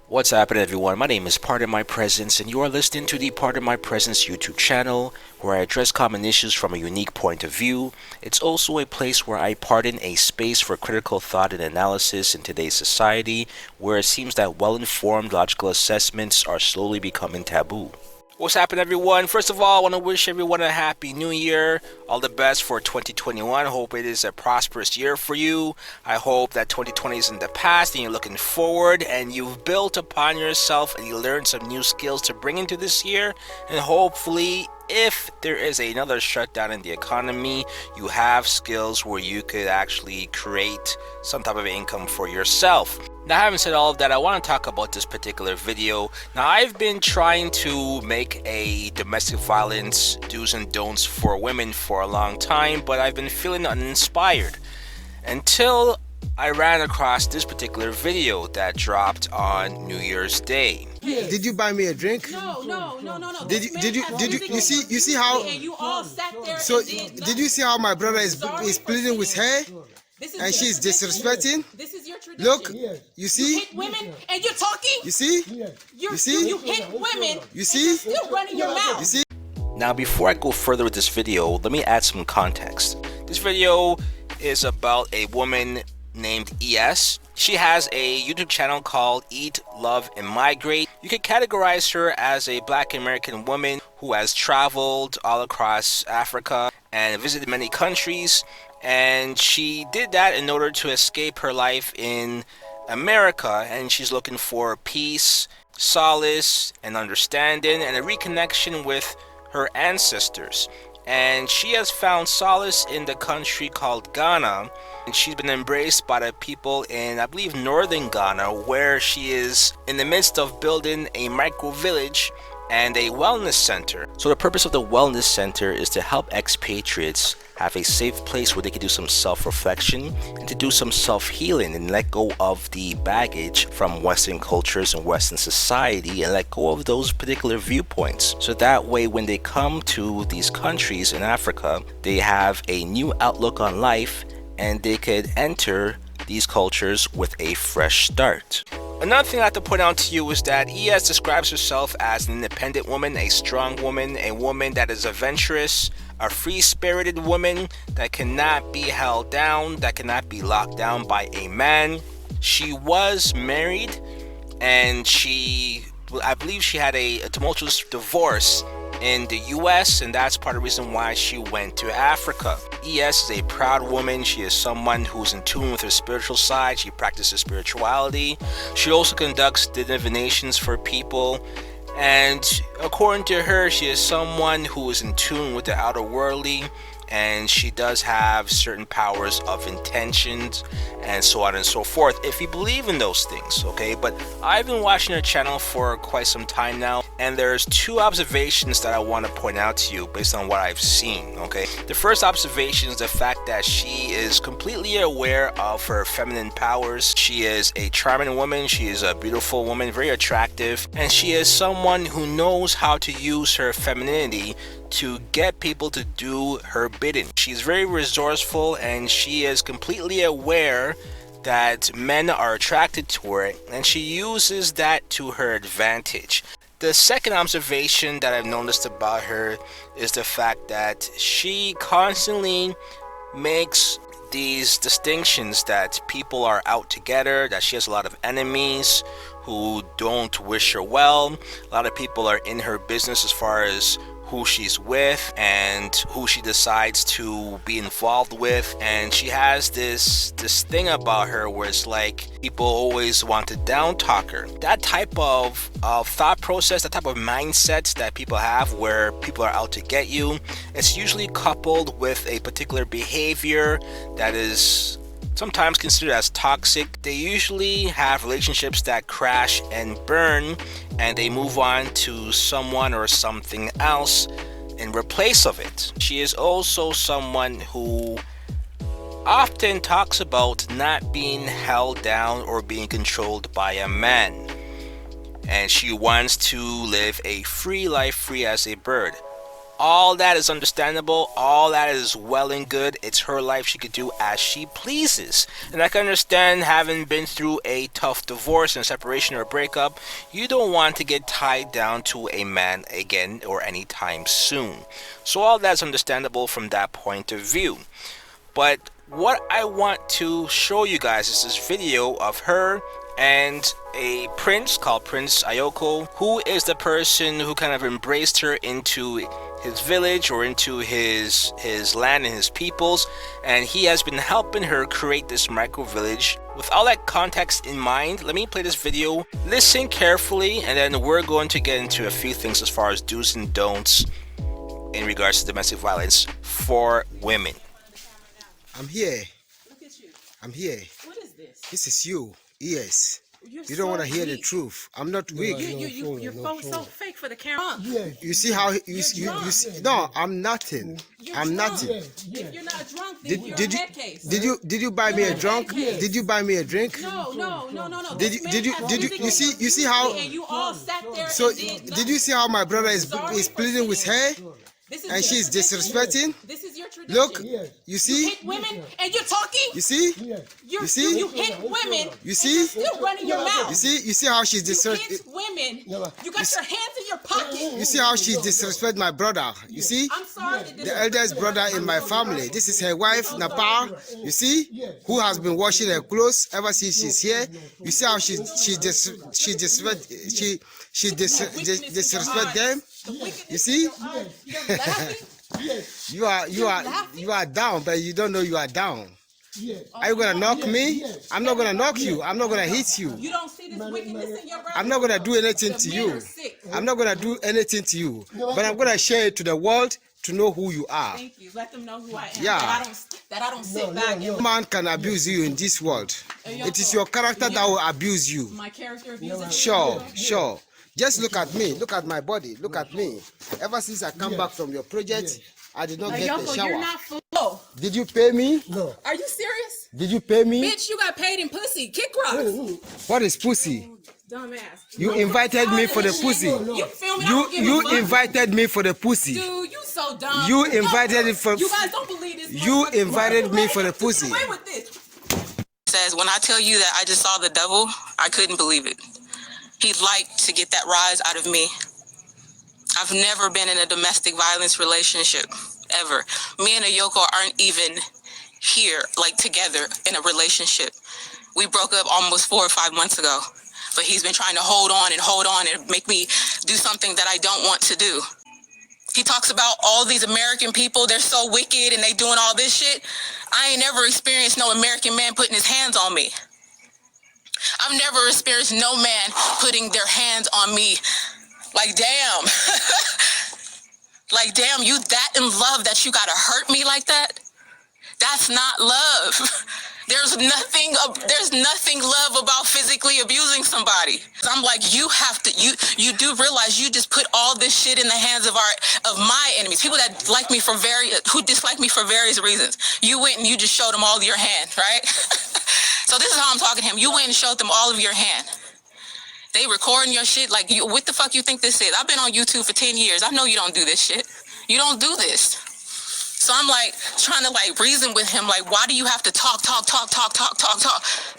What's happening, everyone? My name is Pardon My Presence, and you are listening to the Pardon My Presence YouTube channel, where I address common issues from a unique point of view. It's also a place where I pardon a space for critical thought and analysis in today's society, where it seems that well-informed logical assessments are slowly becoming taboo. What's happening, everyone? First of all, I want to wish everyone a happy new year. All the best for 2021. Hope it is a prosperous year for you. I hope that 2020 is in the past and you're looking forward and you've built upon yourself and you learned some new skills to bring into this year. And hopefully, if there is another shutdown in the economy, you have skills where you could actually create some type of income for yourself. Now, having said all of that, I want to talk about this particular video. Now, I've been trying to make a domestic violence do's and don'ts for women for a long time, but I've been feeling uninspired until I ran across this particular video that dropped on New Year's Day. Did you buy me a drink? No. Did you see how? And you all sat there. So did you see how my brother is pleading with her? And she's disrespecting. This is your tradition. Look, you You see? hit women and you're talking. You see? You see? You hit women. You see? And you're still running your mouth. You see? Now, before I go further with this video, let me add some context. This video is about a woman named ES. She has a YouTube channel called Eat, Love, and Migrate. You could categorize her as a Black American woman who has traveled all across Africa and visited many countries. And she did that in order to escape her life in America. And she's looking for peace, solace, and understanding, and a reconnection with her ancestors. And she has found solace in the country called Ghana. And she's been embraced by the people in, I believe, northern Ghana, where she is in the midst of building a micro village and a wellness center. So the purpose of the wellness center is to help expatriates have a safe place where they can do some self-reflection and to do some self-healing and let go of the baggage from Western cultures and Western society and let go of those particular viewpoints. So that way, when they come to these countries in Africa, they have a new outlook on life and they could enter these cultures with a fresh start. Another thing I have to point out to you is that ES describes herself as an independent woman, a strong woman, a woman that is adventurous, a free-spirited woman that cannot be held down, that cannot be locked down by a man. She was married and I believe she had a tumultuous divorce in the US, and that's part of the reason why she went to Africa. ES is a proud woman. She is someone who's in tune with her spiritual side. She practices spirituality. She also conducts divinations for people. And according to her, she is someone who is in tune with the outer worldly, and she does have certain powers of intentions and so on and so forth, if you believe in those things, okay? But I've been watching her channel for quite some time now, and there's two observations that I want to point out to you based on what I've seen, okay? The first observation is the fact that she is completely aware of her feminine powers. She is a charming woman, she is a beautiful woman, very attractive, and she is someone who knows how to use her femininity to get people to do her bidding. She's very resourceful and she is completely aware that men are attracted to her, and she uses that to her advantage. The second observation that I've noticed about her is the fact that she constantly makes these distinctions that people are out to get her, that she has a lot of enemies who don't wish her well. A lot of people are in her business as far as who she's with and who she decides to be involved with, and she has this thing about her where it's like people always want to down talk her. That type of thought process, that type of mindset that people have where people are out to get you, it's usually coupled with a particular behavior that is sometimes considered as toxic. They usually have relationships that crash and burn, and they move on to someone or something else in replace of it. She is also someone who often talks about not being held down or being controlled by a man, and she wants to live a free life, free as a bird. all that is understandable, all that is well and good. It's her life, she could do as she pleases. And I can understand, having been through a tough divorce and separation or breakup, you don't want to get tied down to a man again or anytime soon. So all that's understandable from that point of view. But what I want to show you guys is this video of her and a prince called Prince Ayoko, who is the person who kind of embraced her into his village or into his land and his peoples, and he has been helping her create this micro village. With all that context in mind, let me play this video, listen carefully, and then we're going to get into a few things as far as do's and don'ts in regards to domestic violence for women. I'm here. Look at you. I'm here. What is this? This is you. Yes. You're You don't so want to hear the weak. truth. I'm not weak. You're so fake for the camera. You see how you see? No, I'm nothing. You're I'm drunk. nothing. If you're not drunk, then you're a head case. Did you buy me a You're a drunk? head case. Did you buy me a drink? No. Did you see how? And you all sat there. So and did did you see how my brother is Sorry pleading with her? This is And she's disrespecting? This is your tradition. Look, you You see? hit women and you're talking. You see? You see? You hit women. You see? And you're still running your mouth. You see? You see how she's You hit disrespect? women. You got your hands in your pocket. You see how she disrespect my brother? You see? I'm sorry to The eldest brother in my family. This is her wife, Napa. You see? Who has been washing her clothes ever since she's here. You see how she disrespect them? You see? You're laughing. You are down, but you don't know you are down. Are you gonna knock me? I'm not gonna knock you. I'm not gonna hit you. You don't see this wickedness in your brother? I'm not gonna do anything to you. I'm not gonna do anything to you. But I'm gonna share it to the world to know who you are. Thank you. Let them know who I am. Yeah. That I don't sit back and No man can abuse you in this world. It is your character that will abuse you. my character abuses. Sure. Just look at me. Look at my body. Look at me. Ever since I come back from your project, I did not get a Yoko, shower. you're not full. Did you pay me? No. Are you serious? Did you pay me? Bitch, you got paid in pussy. Kick rocks. What is pussy? Dumbass. You invited me for the pussy. You feel me? I don't give a You fuck. invited me for the pussy. Dude, you so dumb. You invited it for. You guys don't believe this. You invited me for the pussy. Away with this. Says, when I tell you that I just saw the devil, I couldn't believe it. He'd like to get that rise out of me. I've never been in a domestic violence relationship, ever. Me and Ayoko aren't even here, like together in a relationship. We broke up almost 4 or 5 months ago, but he's been trying to hold on and make me do something that I don't want to do. He talks about all these American people, they're so wicked and they doing all this shit. I ain't never experienced no American man putting his hands on me. I've never experienced no man putting their hands on me. Like, damn. Like, damn, you that in love that you gotta hurt me like that? That's not love. There's nothing love about physically abusing somebody. I'm like, you have to, you do realize you just put all this shit in the hands of my enemies, people that like me who dislike me for various reasons. You went and you just showed them all of your hand, right? So this is how I'm talking to him. You went and showed them all of your hand. They recording your shit like, what the fuck you think this is? I've been on YouTube for 10 years. I know you don't do this shit. You don't do this. So I'm like trying to like reason with him, like, why do you have to talk?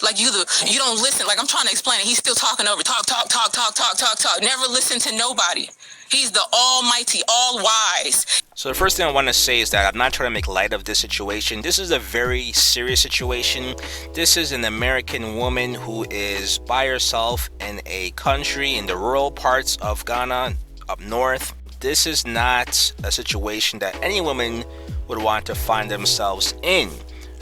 Like you don't listen. Like I'm trying to explain it. He's still talking over talk. Never listen to nobody. He's the almighty, all wise. So the first thing I want to say is that I'm not trying to make light of this situation. This is a very serious situation. This is an American woman who is by herself in a country in the rural parts of Ghana up north. This is not a situation that any woman would want to find themselves in,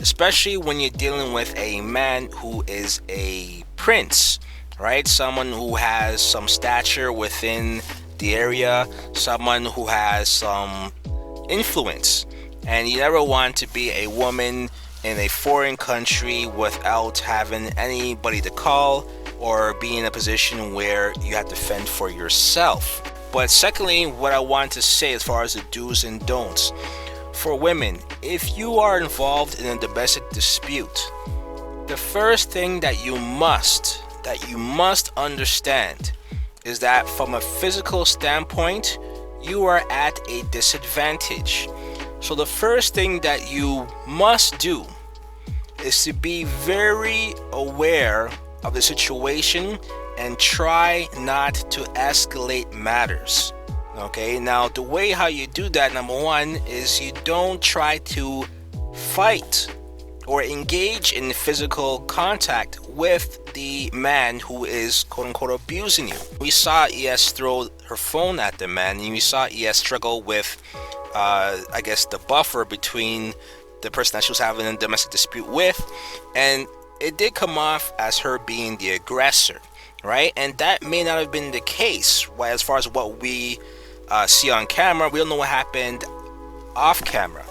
especially when you're dealing with a man who is a prince, right? Someone who has some stature within the area, someone who has some influence. And you never want to be a woman in a foreign country without having anybody to call or be in a position where you have to fend for yourself. But secondly, what I want to say as far as the do's and don'ts for women, if you are involved in a domestic dispute, the first thing that you must understand is that from a physical standpoint, you are at a disadvantage. So the first thing that you must do is to be very aware of the situation and try not to escalate matters. Okay, now the way how you do that, number one, is you don't try to fight or engage in physical contact with the man who is quote unquote abusing you. We saw ES throw her phone at the man, and we saw ES struggle with I guess the buffer between the person that she was having a domestic dispute with, and it did come off as her being the aggressor, right? And that may not have been the case, right? As far as what we see on camera, we don't know what happened off camera.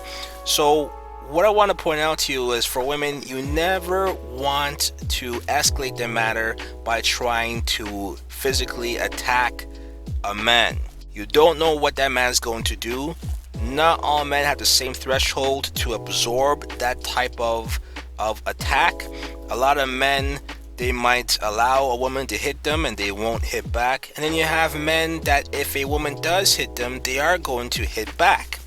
So what I want to point out to you is, for women, you never want to escalate the matter by trying to physically attack a man. You don't know what that man is going to do. Not all men have the same threshold to absorb that type of attack. A lot of men, they might allow a woman to hit them and they won't hit back. And then you have men that if a woman does hit them, they are going to hit back.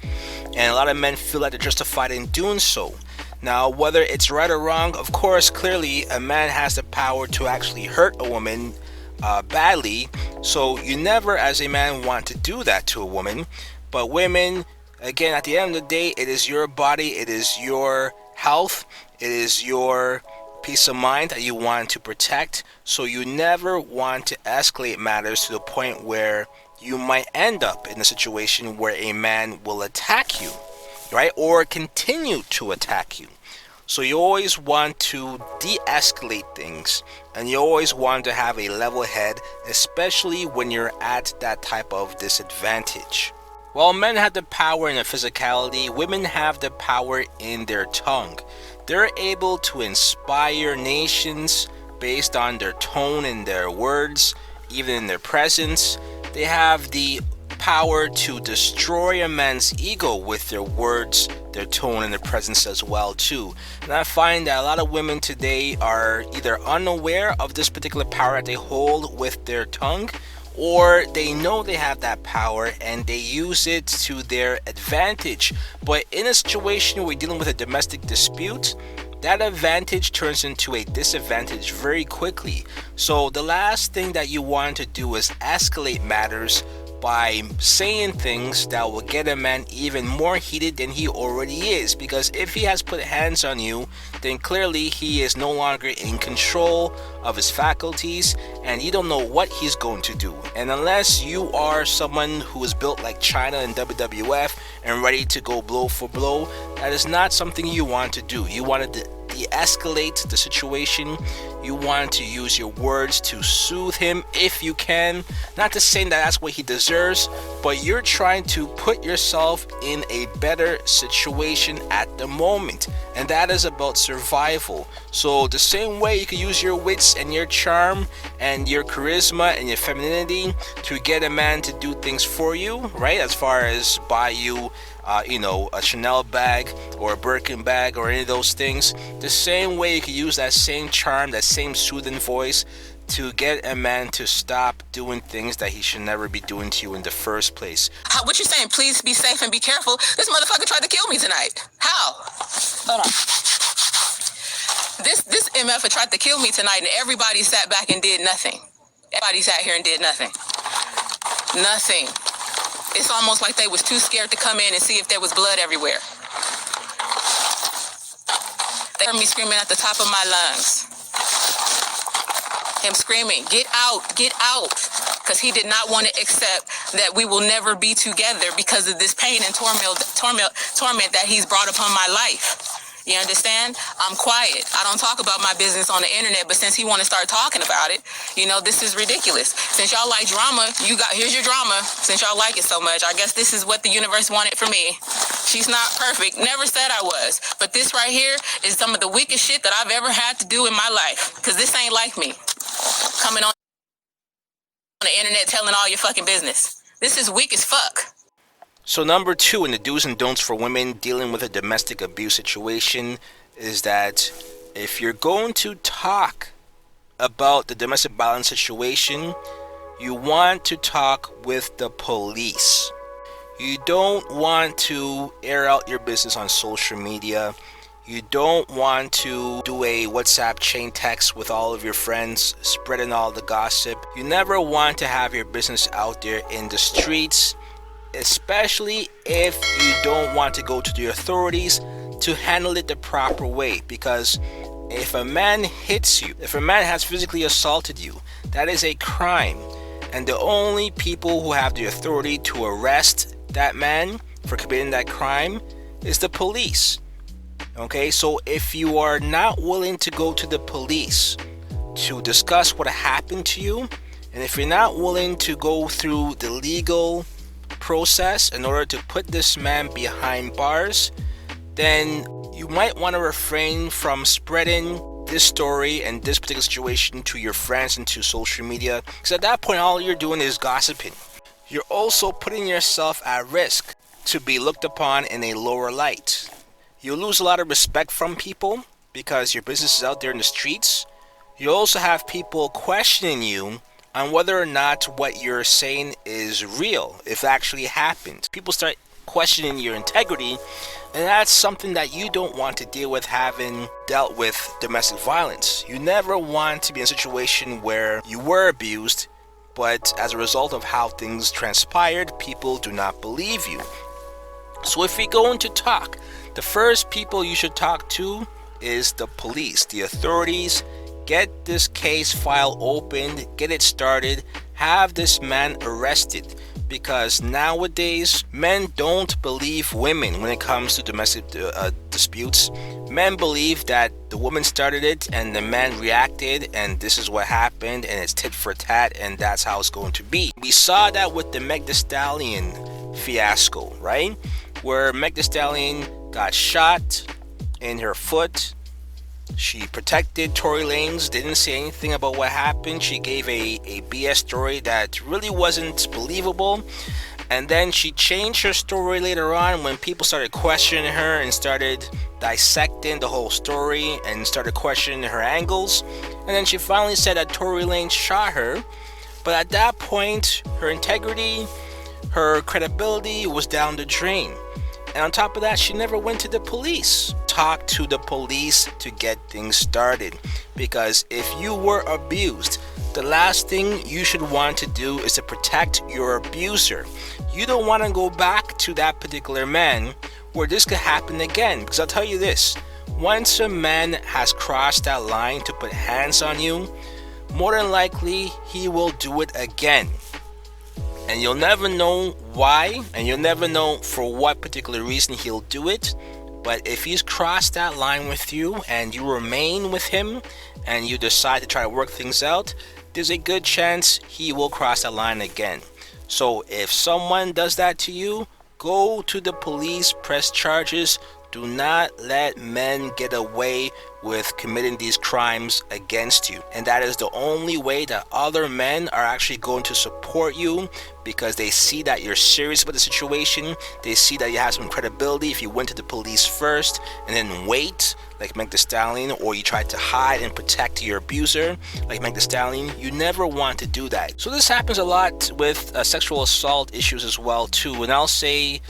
And a lot of men feel like they're justified in doing so. Now, whether it's right or wrong, of course, clearly a man has the power to actually hurt a woman badly. So you never, as a man, want to do that to a woman. But women, again, at the end of the day, it is your body, it is your health, it is your peace of mind that you want to protect. So you never want to escalate matters to the point where you might end up in a situation where a man will attack you, right? Or continue to attack you. So you always want to de-escalate things, and you always want to have a level head, especially when you're at that type of disadvantage. While men have the power in their physicality, women have the power in their tongue. They're able to inspire nations based on their tone and their words, even in their presence. They have the power to destroy a man's ego with their words, their tone, and their presence as well too. And I find that a lot of women today are either unaware of this particular power that they hold with their tongue, or they know they have that power and they use it to their advantage. But in a situation where we're dealing with a domestic dispute, that advantage turns into a disadvantage very quickly. So the last thing that you want to do is escalate matters by saying things that will get a man even more heated than he already is. Because if he has put hands on you, then clearly he is no longer in control of his faculties, and you don't know what he's going to do. And unless you are someone who is built like China and WWF and ready to go blow for blow, that is not something you want to do. You want to de-escalate the situation. You want to use your words to soothe him if you can. Not to say that that's what he deserves, but you're trying to put yourself in a better situation at the moment, and that is about survival. So the same way you can use your wits and your charm and your charisma and your femininity to get a man to do things for you, right? As far as buy you a Chanel bag or a Birkin bag or any of those things. The same way you can use that same charm, that same soothing voice to get a man to stop doing things that he should never be doing to you in the first place. What you saying? Please be safe and be careful. This motherfucker tried to kill me tonight. How? Hold on. This MF tried to kill me tonight, and everybody sat back and did nothing. Everybody sat here and did nothing. Nothing. It's almost like they was too scared to come in and see if there was blood everywhere. They heard me screaming at the top of my lungs. Him screaming, get out, because he did not want to accept that we will never be together because of this pain and torment that he's brought upon my life. You understand? I'm quiet. I don't talk about my business on the internet, but since he want to start talking about it, this is ridiculous. Since y'all like drama, here's your drama. Since y'all like it so much, I guess this is what the universe wanted for me. She's not perfect. Never said I was. But this right here is some of the weakest shit that I've ever had to do in my life. Because this ain't like me. Coming on the internet telling all your fucking business. This is weak as fuck. So number 2 in the do's and don'ts for women dealing with a domestic abuse situation is that if you're going to talk about the domestic violence situation, you want to talk with the police. You don't want to air out your business on social media. You don't want to do a WhatsApp chain text with all of your friends, spreading all the gossip. You never want to have your business out there in the streets, especially if you don't want to go to the authorities to handle it the proper way. Because if a man hits you, if a man has physically assaulted you, that is a crime. And the only people who have the authority to arrest that man for committing that crime is the police. Okay, so if you are not willing to go to the police to discuss what happened to you, and if you're not willing to go through the legal process in order to put this man behind bars, then you might want to refrain from spreading this story and this particular situation to your friends and to social media, because at that point all you're doing is gossiping. You're also putting yourself at risk to be looked upon in a lower light. You'll lose a lot of respect from people because your business is out there in the streets. You also have people questioning you on whether or not what you're saying is real, if it actually happened. People start questioning your integrity, and that's something that you don't want to deal with, having dealt with domestic violence. You never want to be in a situation where you were abused, but as a result of how things transpired, people do not believe you. So if we go into talk, the first people you should talk to is the police, the authorities. Get this case file opened, get it started, have this man arrested. Because nowadays, men don't believe women when it comes to domestic disputes. Men believe that the woman started it and the man reacted, and this is what happened, and it's tit for tat, and that's how it's going to be. We saw that with the Meg Thee Stallion fiasco, right? Where Meg Thee Stallion got shot in her foot. She protected Tory Lanez, didn't say anything about what happened. She gave a BS story that really wasn't believable. And then she changed her story later on when people started questioning her and started dissecting the whole story and started questioning her angles. And then she finally said that Tory Lanez shot her. But at that point, her integrity, her credibility was down the drain. And on top of that, she never went to the police. Talk to the police to get things started. Because if you were abused, the last thing you should want to do is to protect your abuser. You don't want to go back to that particular man where this could happen again. Because I'll tell you this, once a man has crossed that line to put hands on you, more than likely he will do it again. And you'll never know why, and you'll never know for what particular reason he'll do it. But if he's crossed that line with you and you remain with him and you decide to try to work things out, there's a good chance he will cross that line again. So if someone does that to you, go to the police, press charges. Do not let men get away with committing these crimes against you. And that is the only way that other men are actually going to support you, because they see that you're serious about the situation. They see that you have some credibility if you went to the police first and then wait, like Meg Thee Stallion, or you tried to hide and protect your abuser, like Meg Thee Stallion. You never want to do that. So this happens a lot with sexual assault issues as well too. And I'll say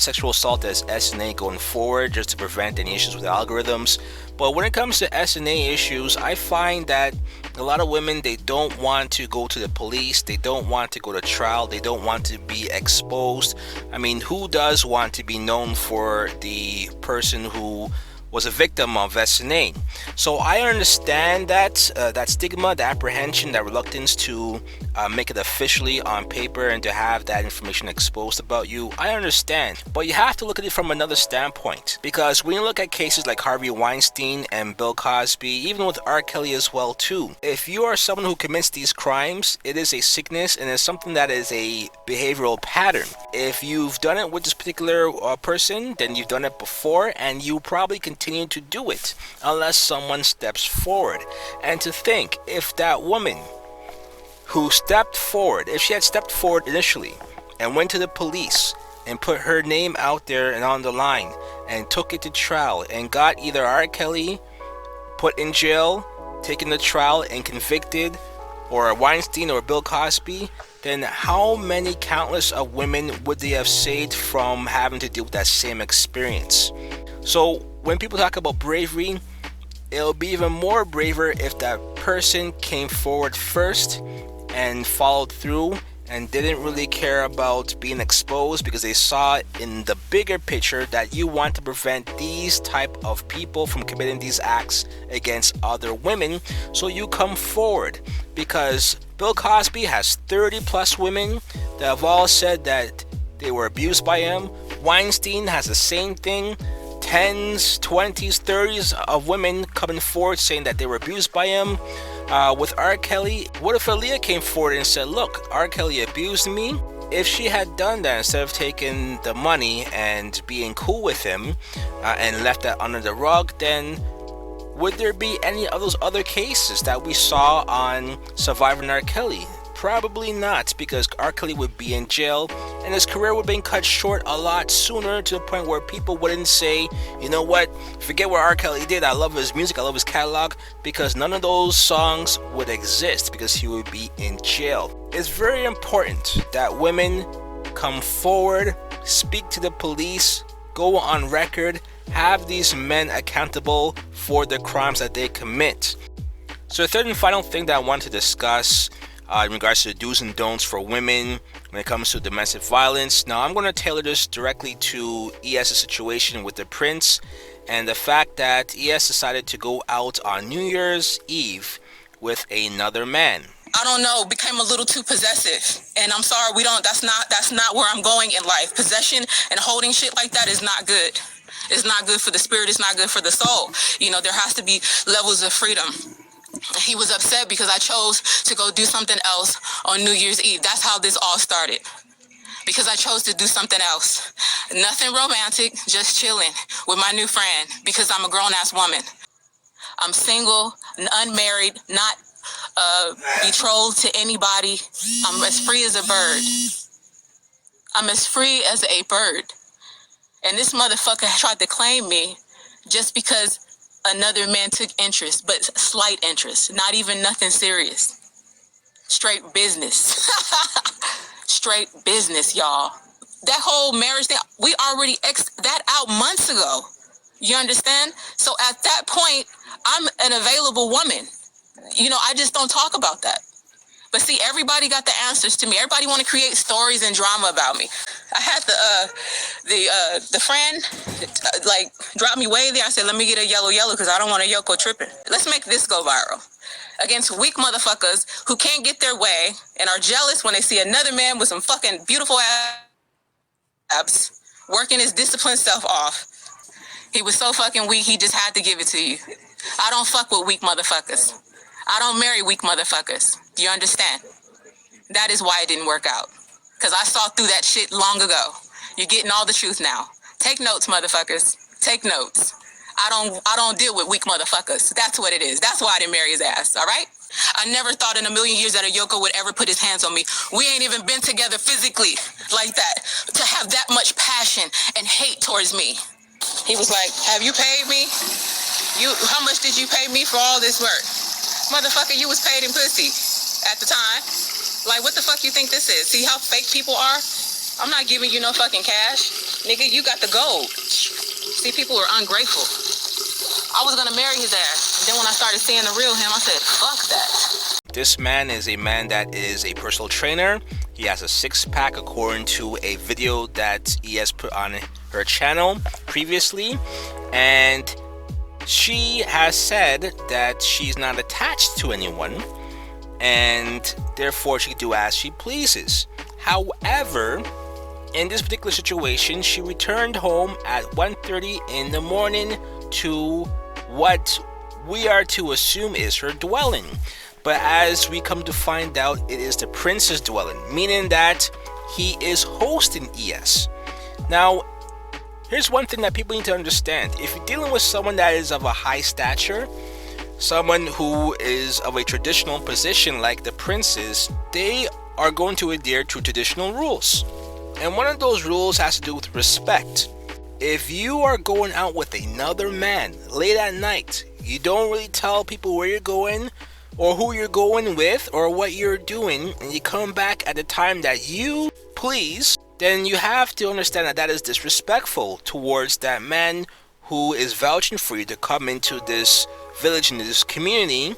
sexual assault as S&A going forward, just to prevent any issues with algorithms. But when it comes to S&A issues, I find that a lot of women, they don't want to go to the police. They don't want to go to trial. They don't want to be exposed. I mean, who does want to be known for the person who was a victim of S&A? So I understand that that stigma, the apprehension, that reluctance to make it officially on paper and to have that information exposed about you. I understand, but you have to look at it from another standpoint, because when you look at cases like Harvey Weinstein and Bill Cosby, even with R. Kelly as well too, if you are someone who commits these crimes, it is a sickness and it's something that is a behavioral pattern. If you've done it with this particular person, then you've done it before, and you probably continue to do it unless someone steps forward. And to think, if that woman who stepped forward, if she had stepped forward initially and went to the police and put her name out there and on the line and took it to trial and got either R. Kelly put in jail, taken to trial and convicted, or Weinstein or Bill Cosby, then how many countless of women would they have saved from having to deal with that same experience? So when people talk about bravery, it'll be even more braver if that person came forward first and followed through and didn't really care about being exposed, because they saw in the bigger picture that you want to prevent these type of people from committing these acts against other women. So you come forward, because Bill Cosby has 30 plus women that have all said that they were abused by him. Weinstein has the same thing. 10s, 20s, 30s of women coming forward saying that they were abused by him. With R. Kelly, what if Aaliyah came forward and said, look, R. Kelly abused me? If she had done that, instead of taking the money and being cool with him and left that under the rug, then would there be any of those other cases that we saw on Surviving R. Kelly? Probably not, because R. Kelly would be in jail and his career would have been cut short a lot sooner, to the point where people wouldn't say, you know what, forget what R. Kelly did, I love his music, I love his catalog, because none of those songs would exist, because he would be in jail. It's very important that women come forward, speak to the police, go on record, have these men accountable for the crimes that they commit. So the third and final thing that I want to discuss in regards to the do's and don'ts for women when it comes to domestic violence. Now, I'm going to tailor this directly to ES's situation with the prince and the fact that ES decided to go out on New Year's Eve with another man. I don't know, became a little too possessive. And I'm sorry, that's not where I'm going in life. Possession and holding shit like that is not good. It's not good for the spirit, it's not good for the soul. You know, there has to be levels of freedom. He was upset because I chose to go do something else on New Year's Eve. That's how this all started. Because I chose to do something else. Nothing romantic, just chilling with my new friend, because I'm a grown-ass woman. I'm single, unmarried, not betrothed to anybody. I'm as free as a bird. I'm as free as a bird. And this motherfucker tried to claim me just because another man took interest, but slight interest, not even nothing serious. Straight business. Straight business, y'all. That whole marriage thing, we already that out months ago. You understand? So at that point, I'm an available woman. You know, I just don't talk about that. But see, everybody got the answers to me. Everybody want to create stories and drama about me. I had the friend like drop me way there. I said, let me get a yellow because I don't want a Yoko tripping. Let's make this go viral. Against weak motherfuckers who can't get their way and are jealous when they see another man with some fucking beautiful abs working his disciplined self off. He was so fucking weak, he just had to give it to you. I don't fuck with weak motherfuckers. I don't marry weak motherfuckers. Do you understand? That is why it didn't work out. Because I saw through that shit long ago. You're getting all the truth now. Take notes, motherfuckers. Take notes. I don't deal with weak motherfuckers. That's what it is. That's why I didn't marry his ass, all right? I never thought in a million years that a Yoko would ever put his hands on me. We ain't even been together physically like that. To have that much passion and hate towards me. He was like, have you paid me? How much did you pay me for all this work? Motherfucker, you was paid in pussy at the time. Like, what the fuck you think this is? See how fake people are? I'm not giving you no fucking cash. Nigga, you got the gold. See, people are ungrateful. I was gonna marry his ass. And then when I started seeing the real him, I said, fuck that. This man is a man that is a personal trainer. He has a six-pack according to a video that ES put on her channel previously. And she has said that she's not attached to anyone, and therefore she can do as she pleases. However, in this particular situation, she returned home at 1:30 in the morning to what we are to assume is her dwelling. But as we come to find out, it is the prince's dwelling, meaning that he is hosting ES. Now, here's one thing that people need to understand. If you're dealing with someone that is of a high stature, someone who is of a traditional position like the princes, they are going to adhere to traditional rules. And one of those rules has to do with respect. If you are going out with another man late at night, you don't really tell people where you're going, or who you're going with or what you're doing, and you come back at the time that you please, then you have to understand that that is disrespectful towards that man who is vouching for you to come into this village, into this community,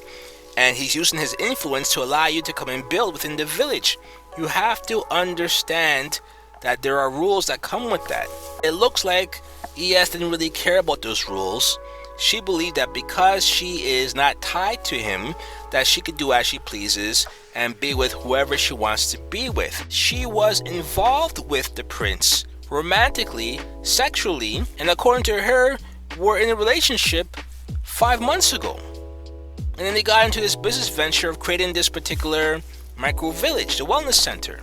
and he's using his influence to allow you to come and build within the village. You have to understand that there are rules that come with that. It looks like ES didn't really care about those rules. She believed that because she is not tied to him, that she could do as she pleases and be with whoever she wants to be with. She was involved with the prince romantically, sexually, and according to her, were in a relationship 5 months ago. And then they got into this business venture of creating this particular micro village, the wellness center.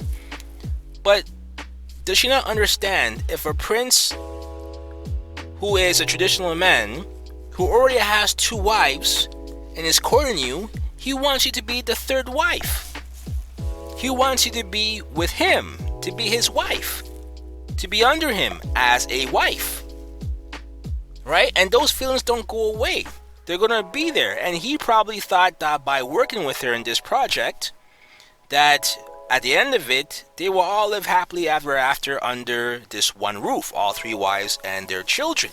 But does she not understand, if a prince who is a traditional man, who already has 2 wives and is courting you, he wants you to be the 3rd wife. He wants you to be with him, to be his wife, to be under him as a wife, right? And those feelings don't go away. They're gonna be there. And he probably thought that by working with her in this project, that at the end of it, they will all live happily ever after under this one roof, all 3 wives and their children.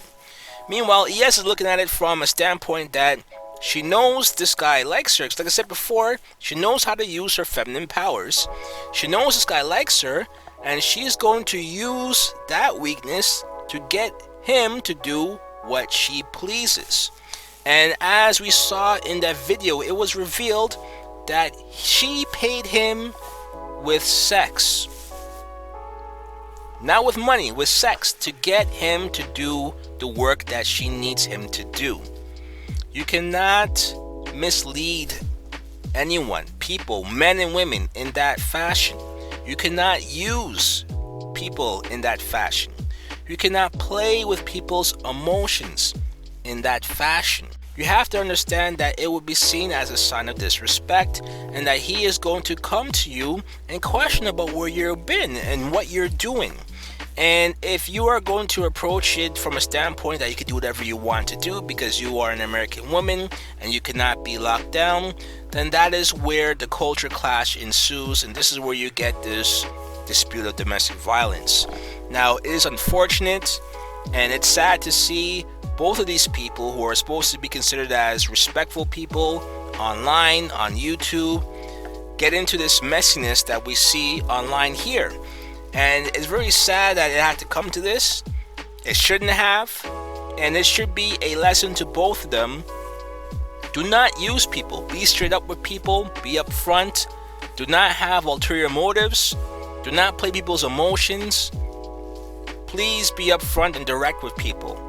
Meanwhile, ES is looking at it from a standpoint that she knows this guy likes her. Like I said before, she knows how to use her feminine powers. She knows this guy likes her, and she's going to use that weakness to get him to do what she pleases. And as we saw in that video, it was revealed that she paid him with sex. Not with money, with sex, to get him to do the work that she needs him to do. You cannot mislead anyone, people, men and women, in that fashion. You cannot use people in that fashion. You cannot play with people's emotions in that fashion. You have to understand that it would be seen as a sign of disrespect, and that he is going to come to you and question about where you've been and what you're doing. And if you are going to approach it from a standpoint that you can do whatever you want to do because you are an American woman and you cannot be locked down, then that is where the culture clash ensues, and this is where you get this dispute of domestic violence. Now, it is unfortunate and it's sad to see both of these people, who are supposed to be considered as respectful people online, on YouTube, get into this messiness that we see online here. And it's very sad that it had to come to this. It shouldn't have. And it should be a lesson to both of them. Do not use people. Be straight up with people. Be upfront. Do not have ulterior motives. Do not play people's emotions. Please be upfront and direct with people.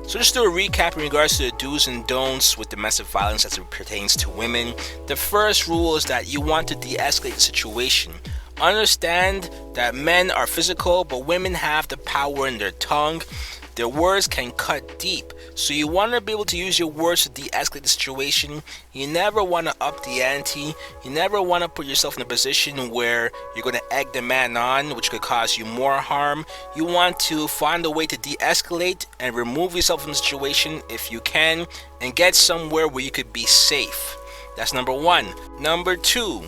So just do a recap in regards to the do's and don'ts with domestic violence as it pertains to women. The first rule is that you want to de-escalate the situation. Understand that men are physical, but women have the power in their tongue. Their words can cut deep. So you want to be able to use your words to de-escalate the situation. You never want to up the ante. You never want to put yourself in a position where you're going to egg the man on, which could cause you more harm. You want to find a way to de-escalate and remove yourself from the situation if you can, and get somewhere where you could be safe. That's number 1. Number 2.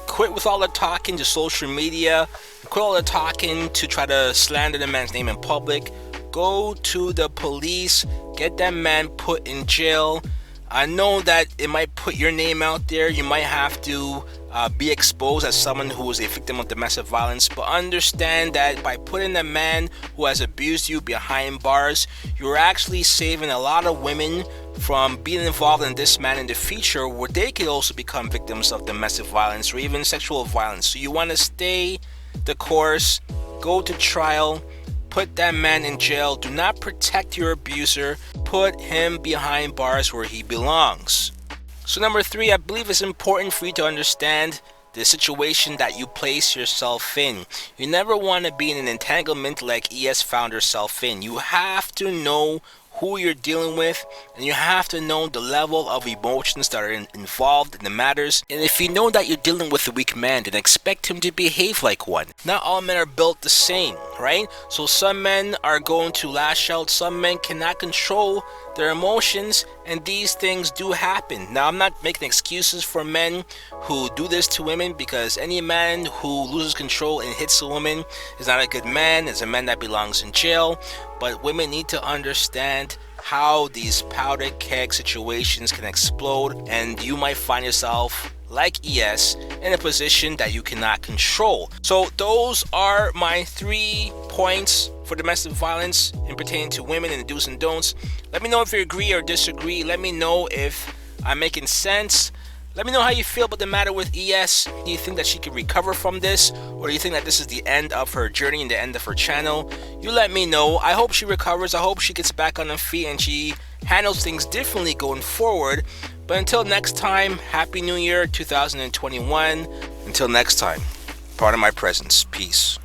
Quit with all the talking to social media. Quit all the talking to try to slander the man's name in public. Go to the police. Get that man put in jail. I know that it might put your name out there. You might have to be exposed as someone who is a victim of domestic violence. But understand that by putting a man who has abused you behind bars, you're actually saving a lot of women from being involved in this man in the future, where they could also become victims of domestic violence or even sexual violence. So you want to stay the course, go to trial, put that man in jail. Do not protect your abuser. Put him behind bars where he belongs. So number 3, I believe it's important for you to understand the situation that you place yourself in. You never want to be in an entanglement like ES found herself in. You have to know who you're dealing with, and you have to know the level of emotions that are involved in the matters. And if you know that you're dealing with a weak man, then expect him to behave like one. Not all men are built the same, right? So some men are going to lash out, some men cannot control their emotions, and these things do happen. Now, I'm not making excuses for men who do this to women, because any man who loses control and hits a woman is not a good man, is a man that belongs in jail. But women need to understand how these powder keg situations can explode, and you might find yourself like ES in a position that you cannot control. So those are my 3 points for domestic violence in pertaining to women and the do's and don'ts. Let me know if you agree or disagree. Let me know if I'm making sense. Let me know how you feel about the matter with ES. Do you think that she could recover from this, or do you think that this is the end of her journey and the end of her channel? You let me know. I hope she recovers. I hope she gets back on her feet and she handles things differently going forward. But until next time, Happy New Year 2021. Until next time, pardon my presence. Peace.